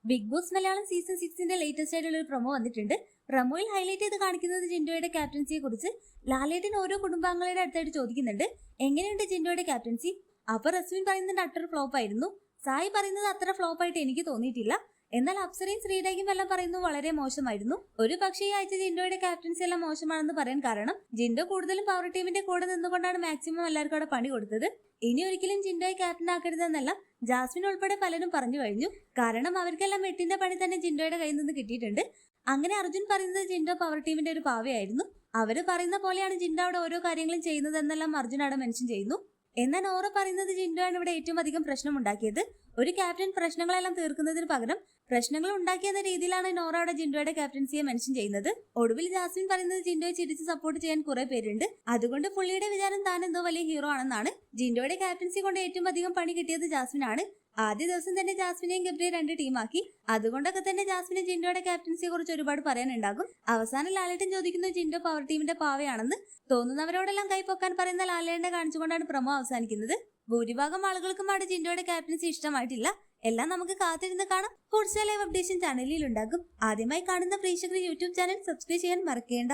Big Boss Malayalam season 6 latest ആയിട്ടുള്ള ഒരു promo വന്നിട്ടുണ്ട്. പ്രൊമോയിൽ ഹൈലൈറ്റ് ചെയ്ത് കാണിക്കുന്നത് ജിൻഡോയുടെ ക്യാപ്റ്റൻസിയെ കുറിച്ച്. ലാലേട്ടൻ ഓരോ കുടുംബാംഗങ്ങളുടെ അടുത്തായിട്ട് ചോദിക്കുന്നുണ്ട്, എങ്ങനെയുണ്ട് ജിൻഡോയുടെ ക്യാപ്റ്റൻസി? അപ്പൊ റസ്വിൻ പറയുന്നത് അട്ടർ ഫ്ലോപ്പ് ആയിരുന്നു. സായി പറയുന്നത് അത്ര ഫ്ലോപ്പ് ആയിട്ട് എനിക്ക് തോന്നിയിട്ടില്ല. എന്നാൽ അപ്സരയും ശ്രീരേഖയും എല്ലാം പറയുന്നു വളരെ മോശമായിരുന്നു. ഒരു പക്ഷേ ഈ ആഴ്ച ജിൻഡോയുടെ ക്യാപ്റ്റൻസി എല്ലാം മോശമാണെന്ന് പറയാൻ കാരണം ജിൻഡോ കൂടുതലും പവർ ടീമിന്റെ കൂടെ നിന്നുകൊണ്ടാണ് മാക്സിമം എല്ലാവർക്കും അവിടെ പണി കൊടുത്തത്. ഇനി ഒരിക്കലും ജിൻഡോയെ ക്യാപ്റ്റൻ ആക്കരുതെന്നെല്ലാം ജാസ്മിൻ ഉൾപ്പെടെ പലരും പറഞ്ഞു കഴിഞ്ഞു. കാരണം അവർക്കെല്ലാം എട്ടിന്റെ പണി തന്നെ ജിൻഡോയുടെ കയ്യിൽ നിന്ന് കിട്ടിയിട്ടുണ്ട്. അങ്ങനെ അർജുൻ പറയുന്നത് ജിൻഡോ പവർ ടീമിന്റെ ഒരു പാവയായിരുന്നു. അവര് പറയുന്ന പോലെയാണ് ജിൻഡോ അവിടെ ഓരോ കാര്യങ്ങളും ചെയ്യുന്നതെന്നെല്ലാം അർജുൻ അവിടെ മെൻഷൻ ചെയ്യുന്നു. എന്നാൽ നോറ പറയുന്നത് ജിൻഡോ ആണ് ഇവിടെ ഏറ്റവും അധികം പ്രശ്നം ഉണ്ടാക്കിയത്. ഒരു ക്യാപ്റ്റൻ പ്രശ്നങ്ങളെല്ലാം തീർക്കുന്നതിന് പകരം പ്രശ്നങ്ങൾ ഉണ്ടാക്കിയെന്ന രീതിയിലാണ് നോറ അവിടെ ജിൻഡോയുടെ ക്യാപ്റ്റൻസിയെ മെൻഷൻ ചെയ്യുന്നത്. ഒടുവിൽ ജാസ്മിൻ പറയുന്നത് ജിൻഡോയെ ചിരിച്ച് സപ്പോർട്ട് ചെയ്യാൻ കുറെ പേരുണ്ട്, അതുകൊണ്ട് പുള്ളിയുടെ വിചാരം താൻ എന്തോ വലിയ ഹീറോ ആണെന്നാണ്. ജിൻഡോയുടെ ക്യാപ്റ്റൻസി കൊണ്ട് ഏറ്റവും അധികം പണി കിട്ടിയത് ജാസ്മിൻ ആണ്. ആദ്യ ദിവസം തന്നെ ജാസ്മിനെയും ഗബ്രിയെ 2 ടീമാക്കി. അതുകൊണ്ടൊക്കെ തന്നെ ജാസ്മിന് ജിൻഡോയുടെ ക്യാപ്റ്റൻസിയെ കുറിച്ച് ഒരുപാട് പറയാനുണ്ടാകും. അവസാനം ലാലേട്ടൻ ചോദിക്കുന്നു ജിൻഡോ പവർ ടീമിന്റെ പാവയാണെന്ന്. തോന്നുന്നവരോടെല്ലാം കൈപ്പൊക്കാൻ പറയുന്ന ലാലേട്ടനെ കാണിച്ചുകൊണ്ടാണ് പ്രൊമോ അവസാനിക്കുന്നത്. ഭൂരിഭാഗം ആളുകൾക്കും അവിടെ ജിൻഡോയുടെ ക്യാപ്റ്റൻസി ഇഷ്ടമായിട്ടില്ല. എല്ലാം നമുക്ക് കാത്തിരുന്ന് കാണാം. കൂടുതൽ ലൈവ് അപ്ഡേഷൻ ചാനലിൽ ഉണ്ടാകും. ആദ്യമായി കാണുന്ന പ്രേക്ഷകർ യൂട്യൂബ് ചാനൽ സബ്സ്ക്രൈബ് ചെയ്യാൻ മറക്കേണ്ട.